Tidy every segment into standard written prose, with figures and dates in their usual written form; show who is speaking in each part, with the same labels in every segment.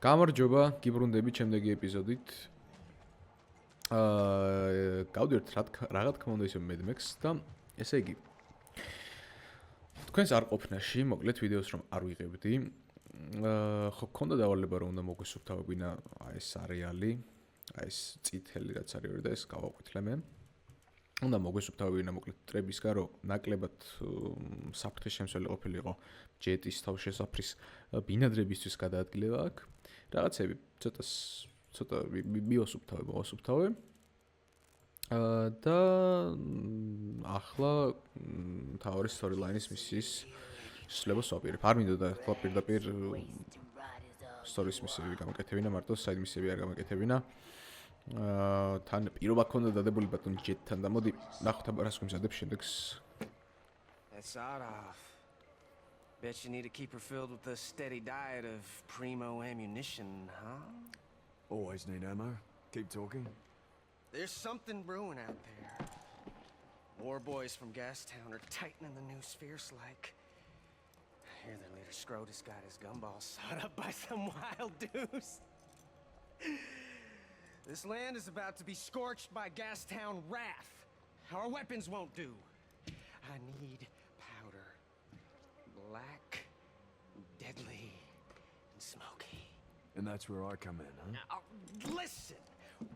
Speaker 1: გამარჯობა, გიბრუნდებით შემდეგი ეპიზოდით. გავდივართ რა თქმა უნდა ისე Mad Max და ესე იგი თქვენს არ ყოფნაში, მოკლედ ვიდეოს რომ არ ვიღებდი. ხო გქონდა დავალება რომ უნდა მოგვესუფთავებინა ეს არეალი, ეს წითელი რაც არის ორი და ეს გავაყვითლე მე. უნდა მოგვესუფთავებინა მოკლედ ტრებისგან რომ ნაკლებად საფრთხის შემცველი ყოფილიყო ჯეტის თავშესაფრის ბინადრებისთვის გადაადგილება აქ. რაღაცები ცოტა მივასუფთავე და ახლა თავი storyline-ის მისიის შესრულებას ვაპირებ. არ მინდოდა ახლა პირდაპირ story-ის მისიები გამაკეთებინა, მარტო side მისიები არ გამაკეთებინა. თან პირობა ქონდა დადებული ბატონ ჯეტთან და მოდი ნახოთ აბა რას გვიმზადებს შემდეგს.
Speaker 2: That's off. Bet you need to keep her filled with a steady diet of primo ammunition, huh?
Speaker 3: Always need ammo. Keep talking.
Speaker 2: There's something brewing out there. War boys from Gastown are tightening the noose fierce-like. Hear their leader Scrotus got his gumball sawed up by some wild deuce. This land is about to be scorched by Gastown wrath. Our weapons won't do. I need powder. Black, deadly, and smoky.
Speaker 3: And that's where I come in, huh?
Speaker 2: Now, listen!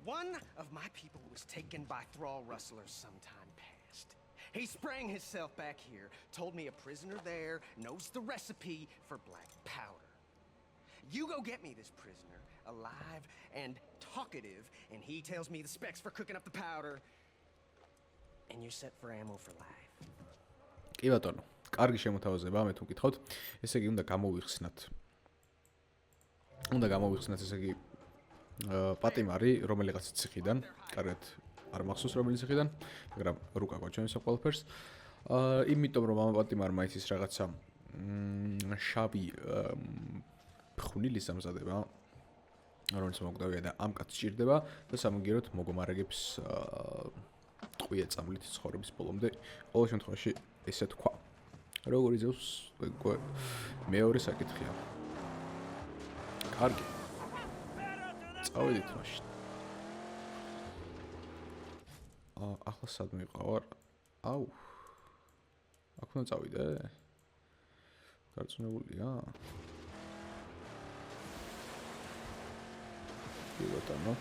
Speaker 2: One of my people was taken by thrall rustlers sometime past. He sprang himself back here, told me a prisoner there knows the recipe for black powder. You go get me this prisoner, alive and talkative, and he tells me the specs for cooking up the powder, and you're set for ammo for life.
Speaker 1: კი ბატონო, კარგი შემოთავაზება, მე თუ გითხავთ, ესე იგი უნდა გამოვიხსნათ. ესე იგი პატიმარი, რომელიღაც ციხიდან, კარგად არ მახსოვს რომელი ციხიდან, მაგრამ რუკა გვაჩვენებს ყველაფერს. იმიტომ რომ ამ პატიმარმა იცის რაღაცა შავი ფხვნილის ამზადება, რომელიც მოგვდავია და ამ კაცს სჭირდება და სამაგიეროდ მოგომარაგებს ტყვია წამლით ცხოვრების ბოლომდე. ყოველ შემთხვევაში ესე თქვა. როგორ იზევს მეორე საკითხია. კარგი. წავედით მაშინ. ახლა სად მიყავარ? აუ. აქ უნდა წავიდე? გარწმუნებულია? კი ბატონო.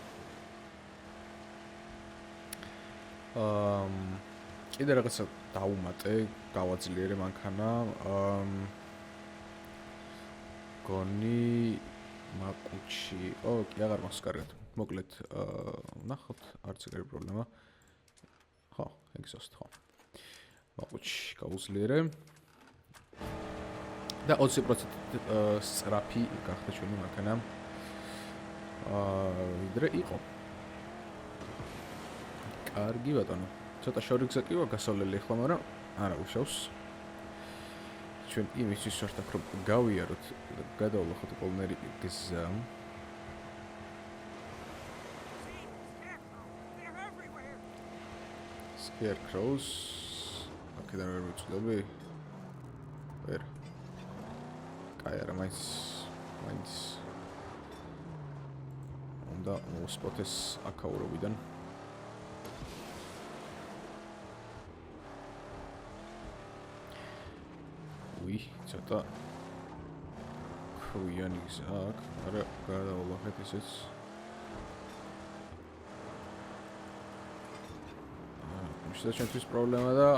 Speaker 1: კიდე რაღაცა დაუმატე, გავაძლიერე მანქანა. გონი მაკუჩი. კი აღარ მახსოვს კარგად. მოკლედ, ნახოთ, არც ეგრე პრობლემა. ხო, exhaust ხო. მაკუჩი გავუძლიერე. და 20% სწრაფი გახდა ჩვენი მანქანა. ვიდრე იყო. კარგი ბატონო. ცოტა შორი გზა კი ვაქვს გასავლელი ახლა, მაგრამ არა უშავს. ჩვენ იმისთვის ვართ რომ გავიაროთ და გადავლახოთ ყველნაირი გზა. Scarecrows. აქედან ვერ ვიწვდები. ვერ. კაი არა, მაინც უნდა მოსპოთეს აქაურობიდან. ცოტა ქვიანი გზა აქვს, მაგრამ გადავალახეთ ისეც. მიშდა ჩვენთვის პრობლემა და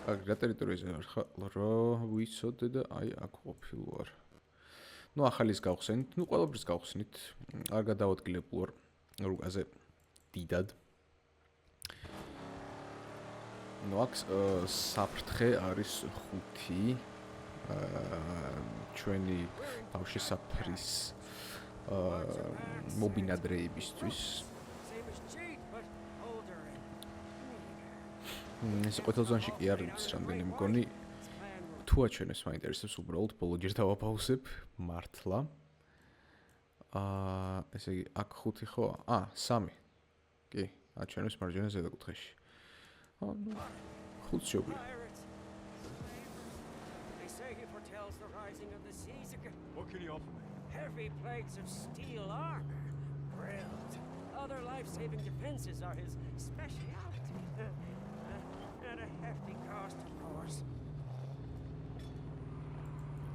Speaker 1: კარგი, რა ტერიტორიაზე ვარ ხა, რა ვიცოდე და აი აქ ყოფილ ვარ. ნუ ახალის გავხსენით, ნუ ყველაფერს გავხსნით, არ გადავადგილებულ ვარ რუკაზე დიდად. ნუ აქ საფრთხე არის 5 ჩვენი თავშესაფრის მობინადრეებისთვის. ეს ყოთელზონში კი არ ვიცი რამდენი მგონი. თუ აჩვენებს მაინტერესებს უბრალოდ ბოლო ჯერ დავაპაუსებ მართლა. ესე იგი აქ 5 ხო? 3. კი, აჩვენებს მარჯვენა ზედაკუთხეში. ანუ ხუთშობი.
Speaker 4: Pirates, slavers. They say he foretells the rising of the seas again.
Speaker 3: What can you offer me?
Speaker 4: Heavy plates of steel armor, grilled. Other life-saving defenses are his specialty. At a hefty cost, of course.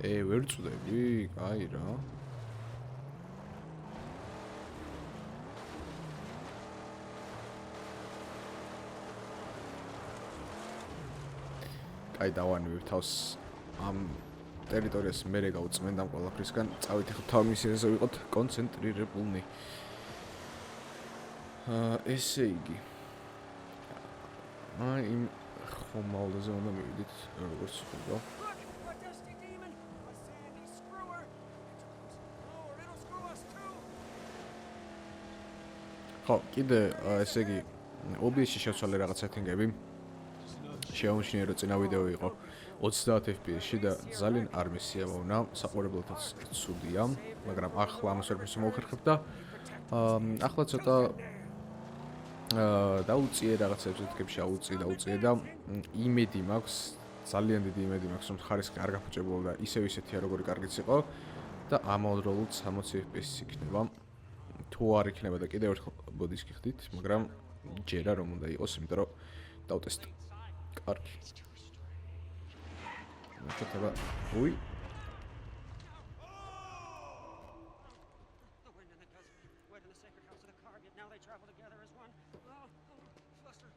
Speaker 1: ვერ წვდები? კაი რა. კაი დავანებებ თავს ამ ტერიტორიას მერე გავუწმენთ ამ ყველაფრისგან. წავით ახლა თავ მისიაზე ვიყოთ კონცენტრირებულნი. ესე იგი. იმ ხომალდაზე უნდა მივიდით როგორც ხედავ.
Speaker 4: Look, a dusty demon, a sandy screwer. Oh, it'll screw us too.
Speaker 1: ხო, კიდე ესე იგი OBS-ში შევცვალე რაღაც setting-ები. შეუმჩნია რომ წინა ვიდეო იყო 30 FPS-ში და ძალიან არ მისიამოვნა, საყურებლადაც ცუდია, მაგრამ ახლა ამას ვერაფერს მოვხერხებ და ახლა ცოტა დაუწიე რაღაცებს ეთქებში დაუწიე და იმედი მაქვს, ძალიან დიდი იმედი მაქვს რომ ხარისხი არ გაფუჭებულა და ისეთია როგორი კარგიც იყო და ამავდროულად 60 FPS-ი იქნება. თუ არ იქნება და კიდევ ერთხელ ბოდის გიხდით, მაგრამ ჯერა რომ უნდა იყოს, იმიტომ რომ დავტესტე. კარგი. ნახეთება. უი.
Speaker 4: The wind and the gust went in the sacred house of the Carb, yet now they travel together as one. Oh, fluster,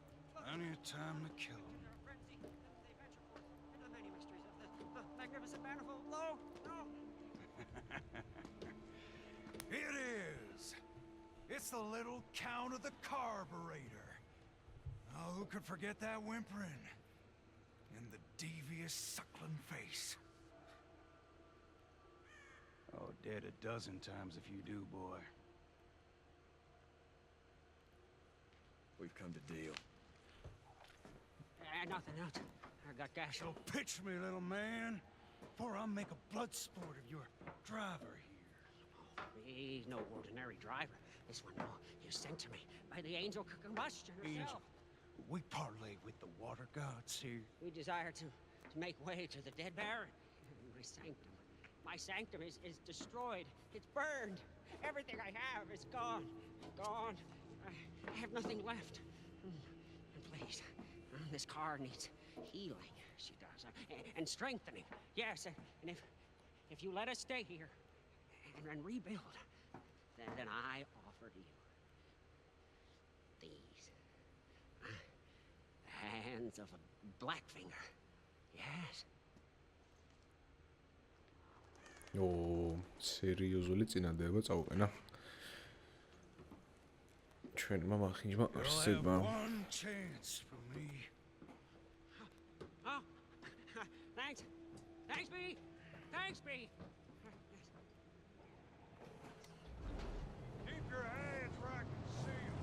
Speaker 5: Plenty of time to kill him.
Speaker 4: their frenzy, they venture forth into the many mysteries of the magnificent manifold. No, no.
Speaker 5: It is! It's the little Count of the Carburetor. Oh, who could forget that whimpering? And the devious suckling face. Oh, dead a dozen times if you do, boy.
Speaker 3: We've come to deal.
Speaker 4: Nothing else. I got gas.
Speaker 5: So pitch me, little man, before I make a blood sport of your driver here.
Speaker 4: He's no ordinary driver. This one, no, he was sent to me by the angel combustion herself.
Speaker 5: We parlay with the water gods here.
Speaker 4: We desire to make way to the dead Baron. My sanctum is destroyed. It's burned. Everything I have is gone. Gone. I have nothing left. And please, this car needs healing. She does. And strengthening. Yes, and if you let us stay here and rebuild, then I offer to you these. Hands of a Blackfinger. Yes.
Speaker 1: ო, სერიოზული წინადადება წაუყენა. ჩვენმა მახინჯმა
Speaker 5: You'll
Speaker 1: არსება.
Speaker 5: have one chance for me.
Speaker 4: Oh, thanks. Thanks, B. Thanks, B.
Speaker 5: Keep your hands where I can see 'em.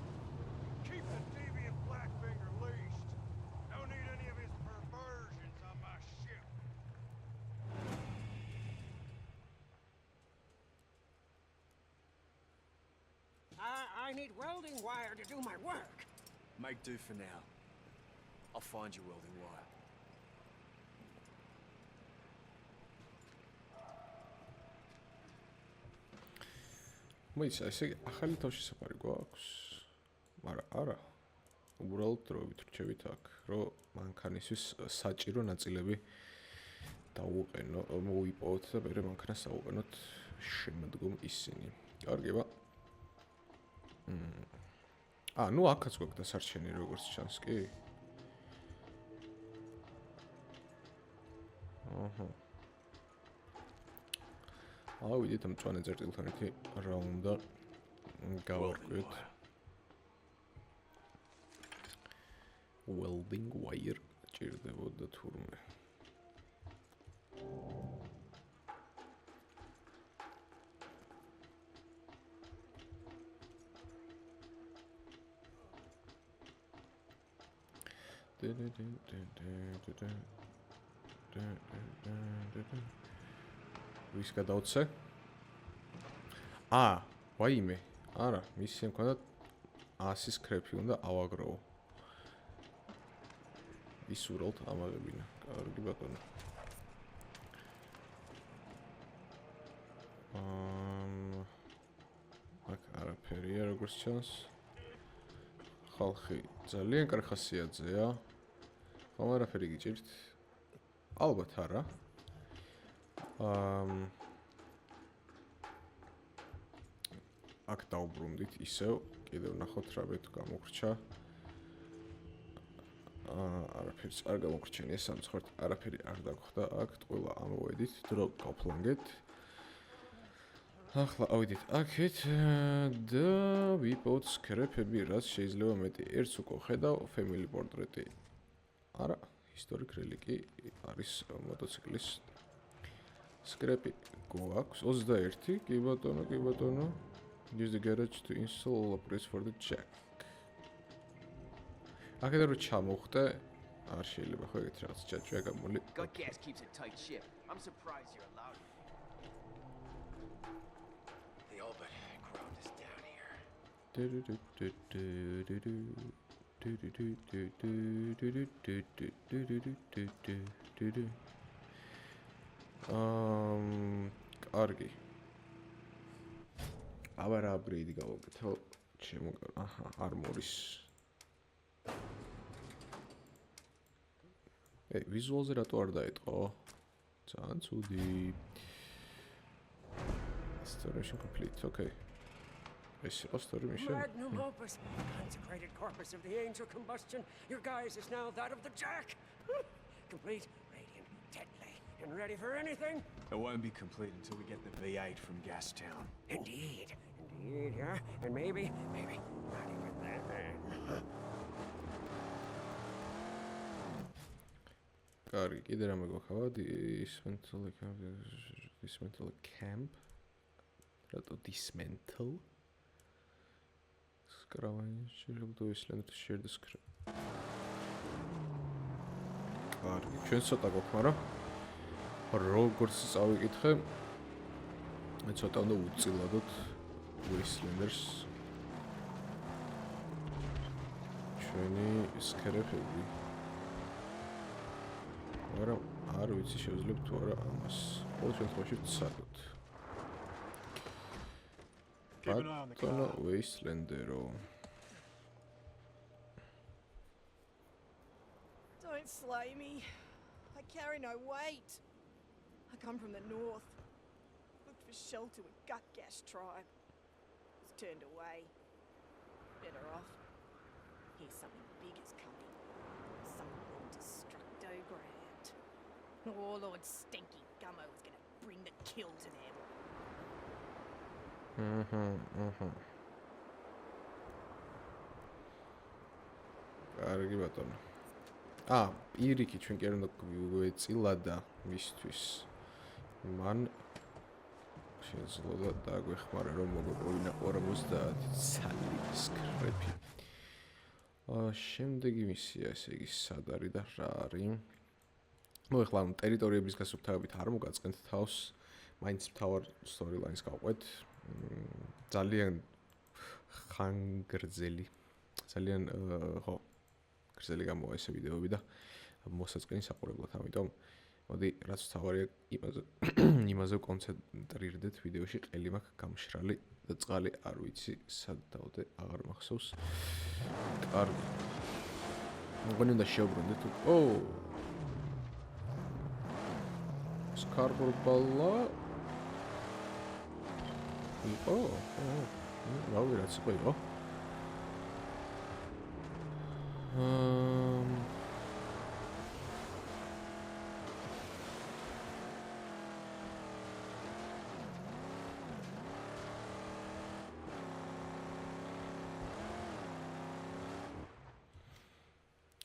Speaker 5: Keep the deviant Blackfinger leashed. Don't need any of his perversions on my ship.
Speaker 4: I need welding wire to do my work.
Speaker 3: Make do for now. I'll find you welding wire.
Speaker 1: მოიცა, ესე იგი ახალი თავშესაფარი გვაქვს. მაგრამ არა. უბრალოდ დროებით რჩევით აქ, რომ მანქანისთვის საჭირო ნაწილები დავუყენო, მოვიპოვოთ და მე მანქანას დავუყენოთ შემდგომ ისინი. კარგია. ნუ აქაც გვაქვს დასარჩენი როგორც ჩანს, კი? აჰა. ავიდით ამ მწვანე წერტილთან ერთი რა უნდა გავარკვიოთ. Welding wire ჭირდებოდა თურმე. ვის გადავცე? ვაიმე. არა, მისი მქონდა 100-ის კრეფი უნდა ავაგროვო. ისურვებთ ამაღებინა. კარგი ბატონო. აქ არაფერია როგორც ჩანს. ხალხი ძალიან კარგ ხასიათზეა. ხომ არაფერი გიჭირთ? ალბათ არა. აქ დავბრუნდით ისევ, კიდევ ნახოთ რა ბეთ გამოგრჩა. არაფერს არ გამოგრჩენია სამწუხაროდ, არაფერი არ დაგხვდა აქ, ყველა ამოვედით, დრო გავფლანგეთ. ახლა ავიდით აქეთ და ვიპოვოთ სკრეპები, რაც შეიძლება მეტი. ერთს უკვე ხედავ, family portrait-ი. არა, historic relic-ი არის მოტოციკლის სკრეპი გვაქვს 21, კი ბატონო, კი ბატონო. Use the garage to install a press for the jack. აქედან რო ჩამოვხდე, არ შეიძლება ხო ეგეთ რაღაც ჯაჭვია გამული.
Speaker 3: Gut gas keeps a tight ship. I'm surprised you're allowed. They all but ground us down here.
Speaker 1: კარგი. აბა რა აპგრეიდი გავაკეთო? ჩემო, აჰა, armor-ის. ვიზუალზე რატო არ დაეთყო? ძალიან ცუდი. Installation complete. Okay. ეს იყო story mission.
Speaker 4: Magnum opus, consecrated corpus of the angel combustion. Your guise is now that of the Jack. Complete, radiant, deadly, and ready for anything.
Speaker 3: It won't be complete until we get the V8 from Gastown.
Speaker 4: Indeed, yeah, and maybe not even then.
Speaker 1: კარგი, კიდე რამე გვაქვს? Dismantle camp. რატო dismantle? Scavenge, do Iceland to share the scrap. კარგი, ჩვენ ცოტა გვაქვს, მაგრამ როგორც წავიკითხე, ცოტა უნდა უწილადოთ Wastelanders. ჩვენი სკრეპები. მაგრამ არ ვიცი შევძლებთ თუ არა ამას. ყოველ შემთხვევაში ვცადოთ. ბატონო Wastelander-ო.
Speaker 6: Don't slay me. I carry no weight. I come from the north. Looked for shelter with Gut Gas tribe. Was turned away. Better off. Here's something big is coming. Something Lord Destructo grand. Oh, Lord Stinky Gummo is going to bring the kill to them.
Speaker 1: კარგი ბატონო. პირიქით ჩვენ კი არ უნდა გვეწილადა მისთვის. მან შეიძლება დაგვეხმარა რომ მოგოყვინა 50 ცალი სკრეპი. შემდეგი მისია ესე იგი სად არის და რა არის? ეხლა ტერიტორიების გასუფთავებით არ მოგაწყენთ თავს. მაინც მთავარ story-lines გავყვეთ. ძალიან ხანგრძლელი. ძალიან ხო გრძელი გამოვა ეს ვიდეოები და მოსაწყენი საყურებლად, ამიტომ მოდი რაც თავარია იმაზე კონცენტრირდეთ ვიდეოში, ყელი მაქვს გამშრალი და წყალი არ ვიცი სად დავდე, აღარ მახსოვს. კარგი. მოგონი უნდა შევბრუნდეთ. Scarborough ბალა. რავი რაც იყო.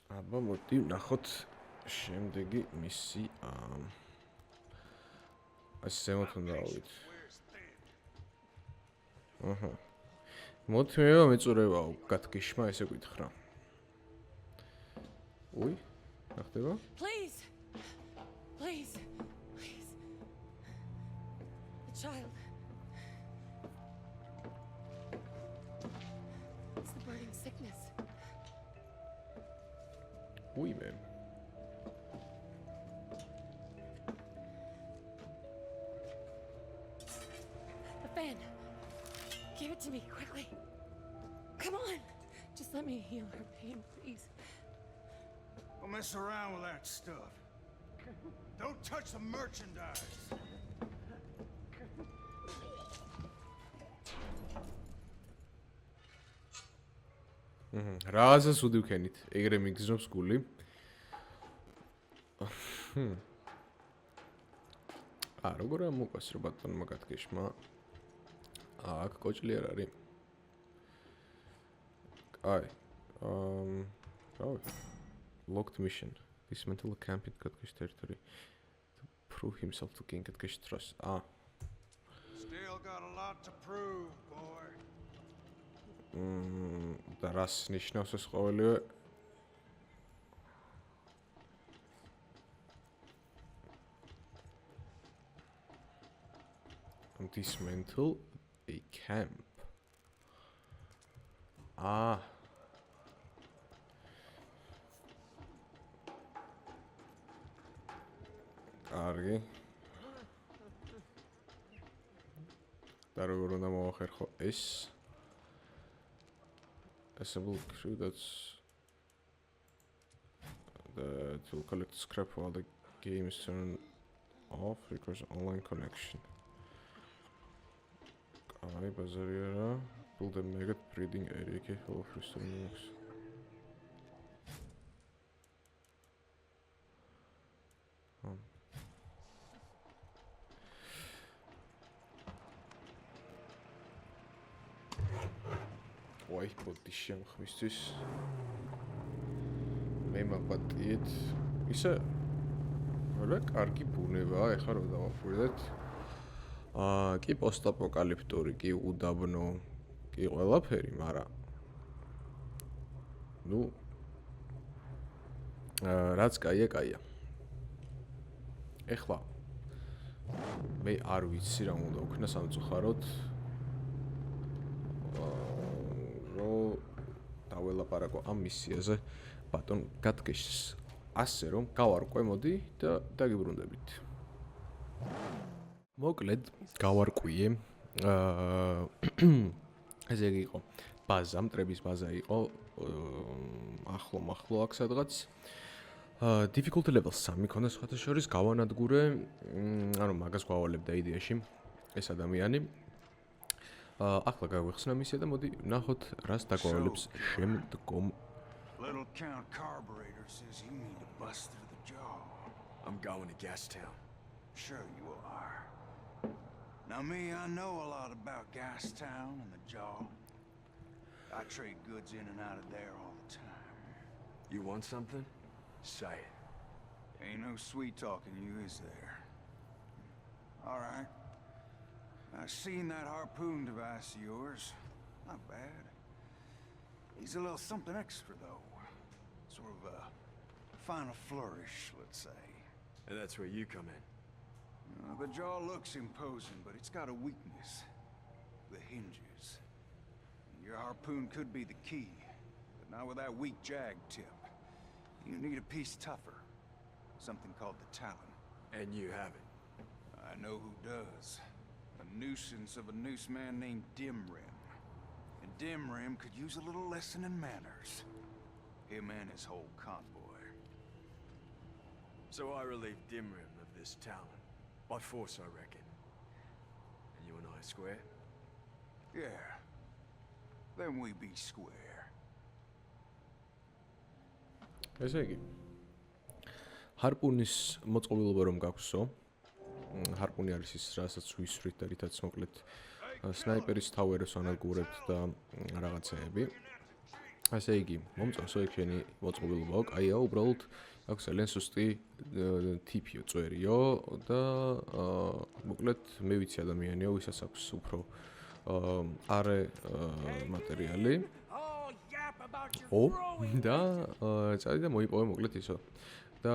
Speaker 1: აბა მოდი ვნახოთ შემდეგი მისია. ასე ზემოთ უნდა ავიდეთ. მოთმევა მეწურებაო, გათგიშმა ესე გითხრა. Ui, რა ხდება?
Speaker 6: Please. Please. Please. The child. It's the burning sickness.
Speaker 1: Ui, მე.
Speaker 7: Ryan, give it to me quickly. Come on. Just let me heal her pain, please.
Speaker 5: Don't mess around with that stuff. Don't touch the merchandise.
Speaker 1: Რაზა სუდი ვქენით? ეგრე მიგზნობს გული. როგორ ამოყვეს რა ბატონმა გათქეშმა? აქ კოჭლი არ არის. აი. Locked mission. Dismantle a camping Katkish territory to prove himself to King Katkish trust.
Speaker 5: Still got a lot to prove, boy.
Speaker 1: და რას ნიშნავს ეს ყოველივე? Dismantle a camp. კარგი. და როგორ უნდა მოვახერხო ეს? Assemble crew that will collect scrap while the game is turned off. Requires online connection. Ai, bazariera. Build a mega breeding area capable of restoring units. Ой, ბოდი შემხმისთვის. მე მაპატიეთ. ისე რა კარგი ბუნებაა, ეხლა რომ დავაკვირდეთ. კი პოსტაპოკალიფტური, კი უდაბნო, კი ყველაფერი, მაგრამ ნუ რაც კაია, კაია. ეხლა მე არ ვიცი რა უნდა ვქნა სამწუხაროდ. დაველაპარაკო ამ მისიაზე ბატონ გათგეშს ასე რომ გავარკვე მოდი და დაგიბრუნდებით. მოკლედ გავარკვიე ესე იყო ბაზა, მტრების ბაზა იყო ახლო აქ სადღაც difficulty level 3 ქონდა სხვათა შორის გავანადგურე ანუ მაგას გვავალებდა იდეაში ეს ადამიანი ახლა გავიხსნა მისია და მოდი ნახოთ რას დაგვავალებს შემდგომ
Speaker 5: Little Count Carburetor says you need to bust through the jaw.
Speaker 3: I'm going to Gastown.
Speaker 5: Sure you are. Now me, I know a lot about Gastown and the jaw. I trade goods in and out of there all the time.
Speaker 3: You want something? Say it.
Speaker 5: Ain't no sweet talking you, is there? All right. I seen that harpoon device of yours. Not bad. He's a little something extra, though. Sort of a final flourish, let's say.
Speaker 3: And that's where you come in.
Speaker 5: The jaw looks imposing, but it's got a weakness. The hinges. Your harpoon could be the key, but not with that weak jag tip. You need a piece tougher. Something called the Talon.
Speaker 3: And you have it.
Speaker 5: I know who does. A nuisance of a noose man named Dimrim. And Dimrim could use a little lesson in manners. Him and his whole convoy.
Speaker 3: So I relieved Dimrim of this Talon. By force, I reckon. And you and I are square?
Speaker 5: Yeah. Then we be square.
Speaker 1: ესე იგი ჰარპუნის მოწყობილობა რომ გაქვსო ჰარპუნი არის ის რასაც ვისვრით და რითაც მოკლედ სნაიპერის თავეროს ანადგურებთ და რაღაცეები ასე იგი მომწონსო ეგ შენი მოწყობილობაო კაია უბრალოდ აქვს ძალიან სუსტი ტიპიო წვერიო და მოკლედ მე ვიცი ადამიანიო ვისაც აქვს უფრო არე მატერიალი და წადი და მოიპოვე მოკლედ ისო და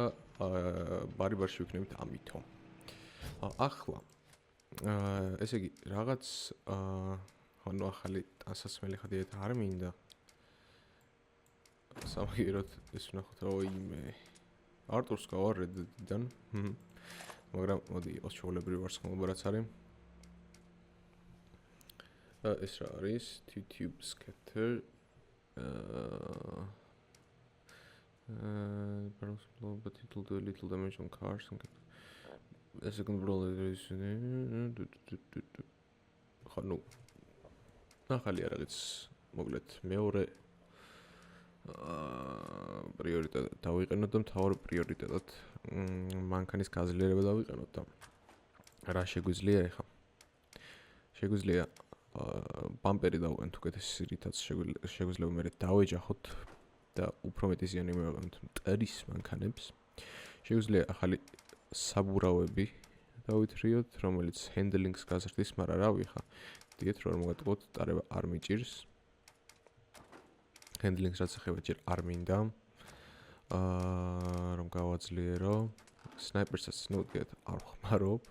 Speaker 1: ბარი-ბარში ვიქნებით ამითო ახლა ესე იგი რაღაც ანუ ახალი ტანსაცმელი ხადიეთ არ მინდა სამაგიეროდ ეს ვნახოთ ოიმე არტურს გავარედიდან მაგრამ მოდი იყოს ჩაოლებრივი ვარცხნილობა რაც არის და ეს რა არის? Tube scatter. But it will do a little damage on cars. A second brawl is ხო ნუ ახალია რაღაც მოკლედ მეორე პრიორიტეტად დავიყენოთ და მთავარ პრიორიტეტად მანქანის გაძლიერება დავიყენოთ და რა შეგვიძლია ეხლა შეგვიძლია ბამპერი დავყენოთ უკეთესი რითაც შეგვიძლია მე დავეჯახოთ და უფრო მეტი ზიანი მივაყენოთ მტრის მანქანებს შეგვიძლია ახალი საბურავები დავითრიოთ რომელიც ჰენდლინგს გაზრდის მაგრამ რავი ხა დიეთ რომ მოგატყუოთ ტარება არ მიჭირს ჰენდლინგს რაც ახლა ჯერ არ მინდა რომ გავაძლიერო სნაიპერსაც ნუ დიეთ არ ხმარობ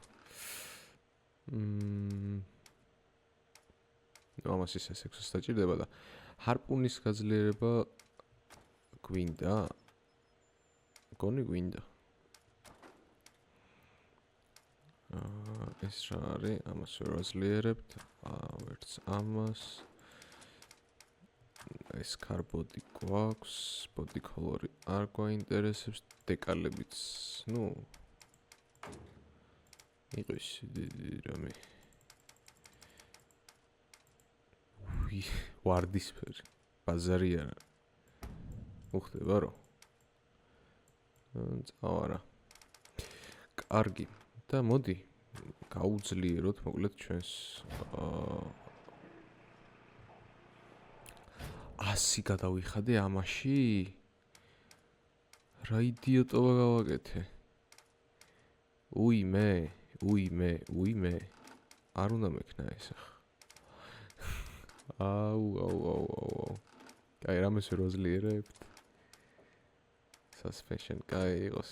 Speaker 1: ამას ის ესექს დაჭირდება და ჰარპუნის გაძლიერება გვინდა გონი გვინდა ეს რა არის ამას ვერ ვაძლიერებთ ვერც ამას ეს კარბოდი გვაქვს ბოდი კოლორი არ გვაინტერესებს დეკალებიც ნუ იყოს რამე ვარდისფერი ბაზარი არა უხდება რომ წავარა კარგი და მოდი გაუძლიეროთ მოკლედ ჩვენს 100 გადავიხადე ამაში რა იდიოტობა გავაკეთე უიმე არ უნდა მექნა ეს აუ კაი რამეს ვერ ვაძლიერებთ suspension კაი იყოს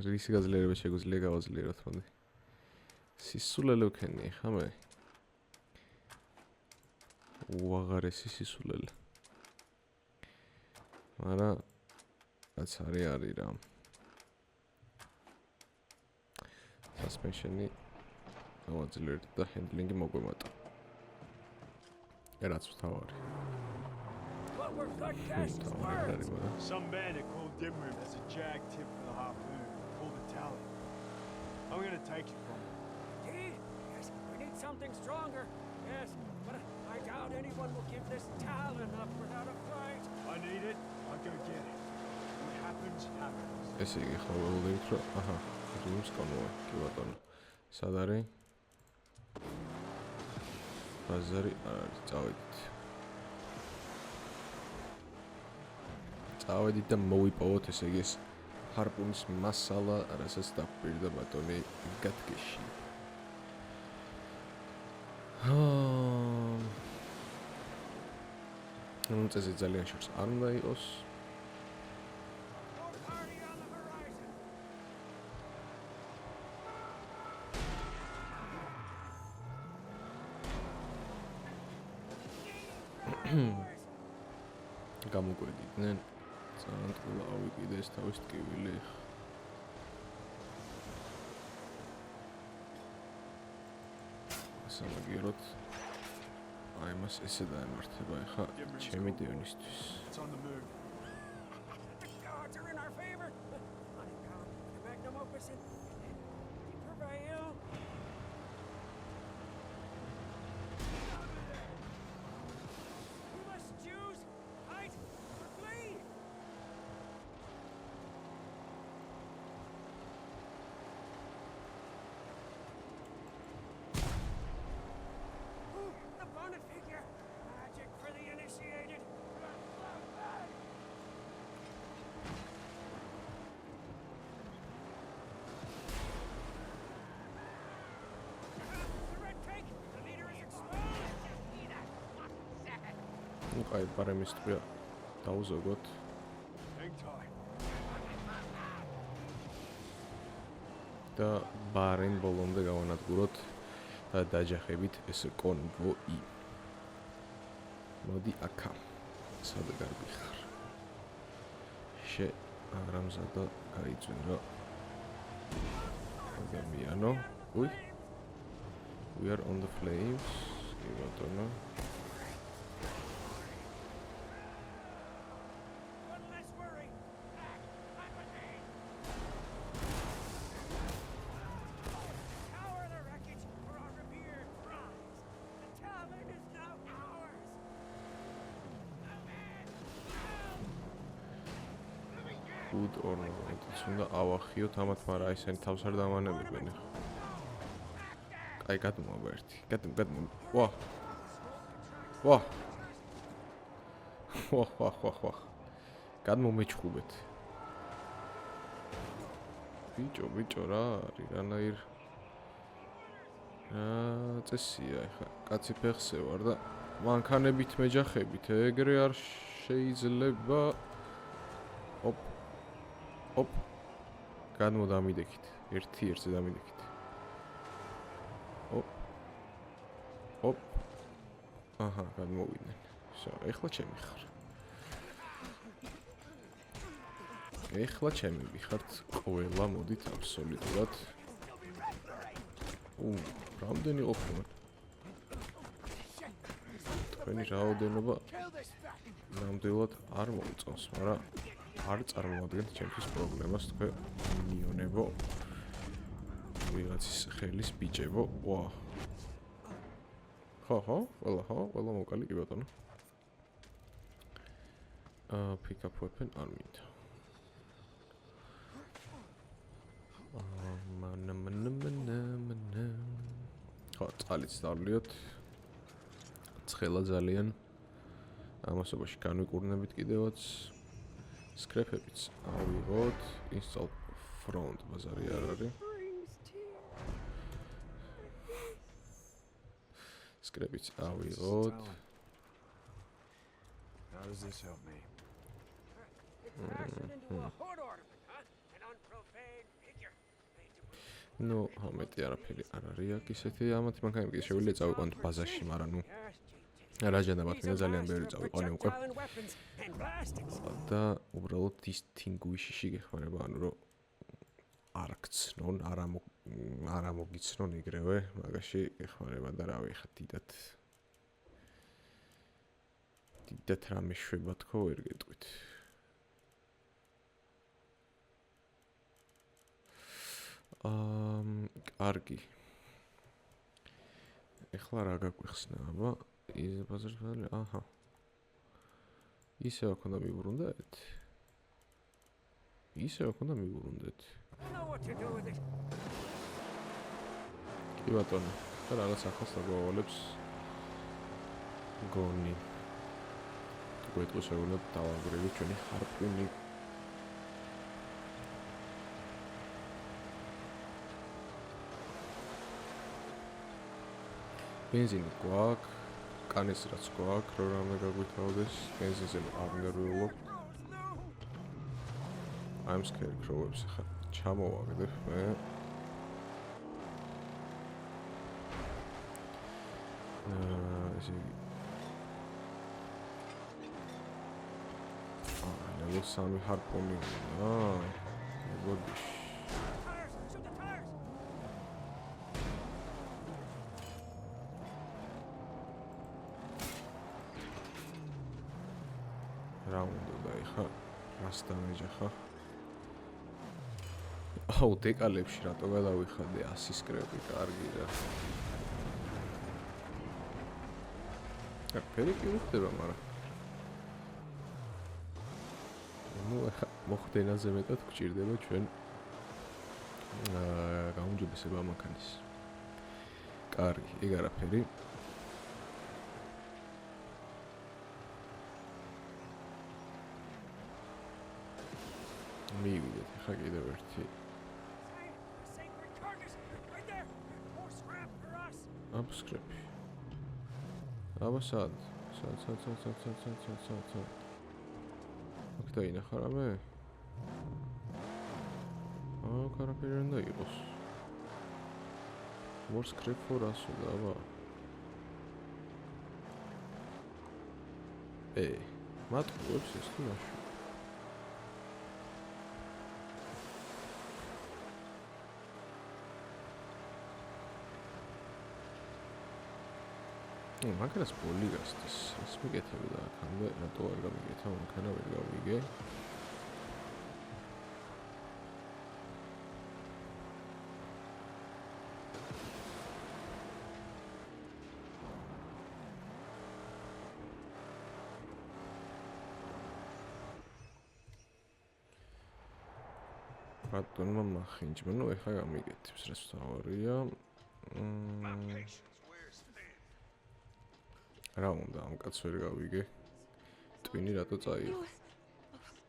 Speaker 1: რისი გაძლიერება შეგვიძლია გავაძლიეროთ მოდი სისულელე ვქენი ხა მე უაღარესი სისულელე მაგრამ რაც არის რა suspension-ი გავაძლიერეთ და handling-ი მოგვემატა რაც ვთავარი
Speaker 3: Some bandit called Dimrim has a jag tip for the harpoon. Called the Talon. I'm gonna take it from him.
Speaker 4: Indeed? Yes, we need something stronger. Yes, but I doubt anyone will give this Talon up without a fight.
Speaker 3: I need it. I'll go get it. What happens, happens.
Speaker 1: ესე იგი ხო ველოდებით რომ აჰა რიმს კონვოი კი ბატონო სად არის ბაზარი არის წავედით და მოვიპოვოთ ესე იგი ეს ჰარპუნის მასალა რასაც დაპირდა ბატონი გატკეში ნუ წესი ძალიან შორს არ უნდა იყოს გამოგვედიდნენ ძალიან ტყულა ავიკიდეს თავის ტკივილი სამაგიეროთ აი მას ესე დაემართება ეხა ჩემი დევნისთვის
Speaker 3: It's on the move.
Speaker 4: The gods are in our favor. Honey, God, the magnum opus and prevail. We must choose, fight, or flee. Ooh, the bonnet figure. Magic for the initiated. The red cake. The leader is exposed.
Speaker 1: ნუ კაი პარემის ტყვია დაუზოგოთ
Speaker 3: Hang tight.
Speaker 1: და ბარენ ბოლომდე გავანადგუროთ და დაჯახებით ეს კონვოი მოდი აქა სად გარბიხარ შე არამზადა გაიწვირო ადამიანო უი we are on the flames
Speaker 8: კი ბატონო.
Speaker 5: One less worry. I'm with me. Tower the wreckage for our revered prize. The tavern is now ours.
Speaker 8: Good ornament-იც უნდა ავახიოთ ამათ, მაგრამ ისინი თავს არ დამანებებენ ახლა. აი, გადმოვა ერთი. გადმო. ვა. გადმომეჩხუბეთ. ბიჭო რა არის? რანაირ წესია ახლა. კაცი ფეხზე ვარ და მანქანებით მეჯახებით, ეგრე არ შეიძლება. ოპ. გადმოდამიდექით. ერთზე დამიდექით. ოპ. აჰა, გადმოვიდნენ. всё, ეხლა ჩემი ხარ. ეხლა ჩემი ვიხართ ყველა, მოდით აბსოლუტურად. რამდენი ყოფნა? თქვენი რაოდენობა ნამდვილად არ მომწონს, მაგრამ არ წარმოადგენთ ჩემთვის პრობლემას, თქვენ მინიონებო. ვიღაცის ხელის ბიჭებო. ვა. ყველა მოკალი კი ბატონო. pick up weapon არ მინდა. ხო, წყალიც დავლიოთ. ცხელა ძალიან. ამასობაში განვიკურნებით კიდევაც. სკრეპებიც ავიღოთ. install front ბაზარი არ არის. სკრეპიც ავიღოთ.
Speaker 3: How does this help me?
Speaker 4: Into a horde ornament, huh? An unprofane figure.
Speaker 8: ნუ, ამეთი არაფერი არ არის აქ ისეთი ამათი მანქანები კი შეგვიძლია წავიყვანოთ ბაზაში, მაგრამ ნუ რაჯანაბად მინდა ძალიან ბევრი წავიყვანე უკვე. და უბრალოდ distinguish-ში გეხმარება, ანუ რომ არ გცნონ, არ ამოგიცნონ იგრევე, მაგაში გეხმარება და რავი, ხა დიდად რამე შვება თქო ვერ გეტყვით. კარგი. ეხლა რა გაგვიხსნა, აბა? ის ბაზარი, აჰა. ისევ აქ უნდა მივუბრუნდეთ? კი ბატონო, და რაღაც ახალს დაგვავალებს გონი. გვეტყვის შეგვიძლია დავაგროვოთ ჩვენი ჰარპუნი. ბენზინი გვაქვს, კანისტრაც გვაქვს, რომ რამე გაგვითაოდეს, ბენზინზე არ მერვილობ. I'm scared crowებს ხა ჩამოვაგდებ მე. ესე იგი level 3 ჰარპუნი. გოდიშ. რა უნდა დაიხა? რას დამეჯახა? აუ, დეკალებში რატო გადავიხადე 100 სკრეპი, კარგი რა. ფერი კი უხდება, მაგრამ ნუ ახლა მოხდენაზე მეტად გვჭირდება ჩვენ გაუმჯობესება მანქანის. კარგი, ეგ არაფერი. მივიდეთ ახლა კიდევ ერთი. აბა სკრეპი. აბა სად? აქ დაინახა რამე? კარაფერი არ უნდა იყოს. More script for us, აბა. მატყუებს ეს თუ ნაშო. მაგას ბოლი გასდის. ეს მიგეთები და აქამდე რატო არ გამიგეთა, მანქანა ვერ გავიგე. ბატონმა მახინჯმა, ნუ ეხლა გამიგეთებს, რაც თავარია. რა უნდა ამ კაცს ვერ გავიგე? ტვინი რატო წაიღო?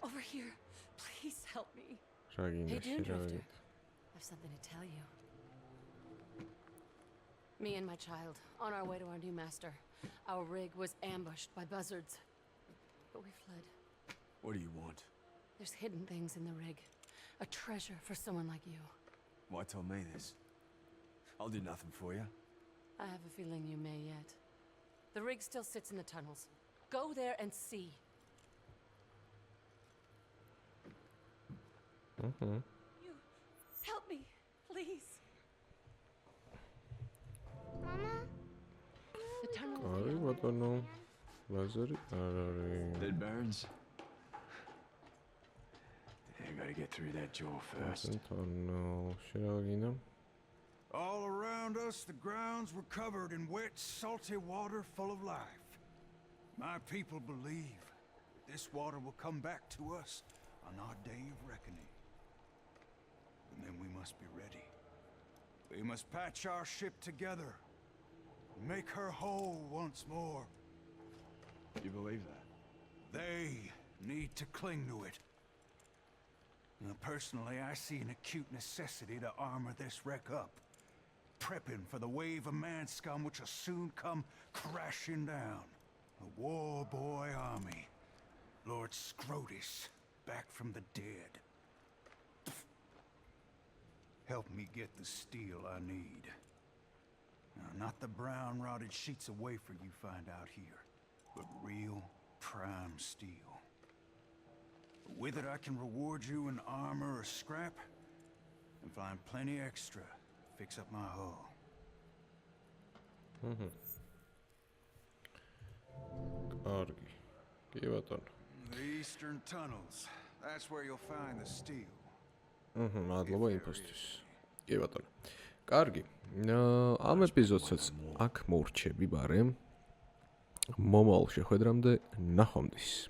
Speaker 7: Over here. Please help me.
Speaker 8: რა გინდა
Speaker 7: Hey, Dune Drifter.
Speaker 8: შერავით?
Speaker 7: I've something to tell you. Me and my child, on our way to our new master. Our rig was ambushed by buzzards. But we fled.
Speaker 3: What do you want?
Speaker 7: There's hidden things in the rig. A treasure for someone like you.
Speaker 3: Why tell me this? I'll do nothing for you.
Speaker 7: I have a feeling you may yet. The rig still sits in the tunnels. Go there and see. You help me, please. The tunnel.
Speaker 8: აი ბატონო. ლაზერი არ არის.
Speaker 3: Dead Barons? I gotta get through that jaw first.
Speaker 8: ბატონო, შერავა გინდა?
Speaker 5: All around us, the grounds were covered in wet, salty water full of life. My people believe this water will come back to us on our day of reckoning. And then we must be ready. We must patch our ship together, make her whole once more.
Speaker 3: You believe that?
Speaker 5: They need to cling to it. Now, personally, I see an acute necessity to armor this wreck up, prepping for the wave of man scum which will soon come crashing down. The war boy army, Lord Scrotus, back from the dead. Help me get the steel I need. Now, not the brown rotted sheets of wafer you find out here, but real prime steel. With it I can reward you in armor or scrap, and find plenty extra to fix up my hull.
Speaker 8: კარგი. კი ბატონო.
Speaker 5: The eastern tunnels, that's where you'll find the steel.
Speaker 8: მადლობა ინფოსთვის. კი ბატონო. კარგი. ამ ეპიზოდსაც აქ მოვრჩები ბარემ. მომავალ შეხვედრამდე ნახვამდის.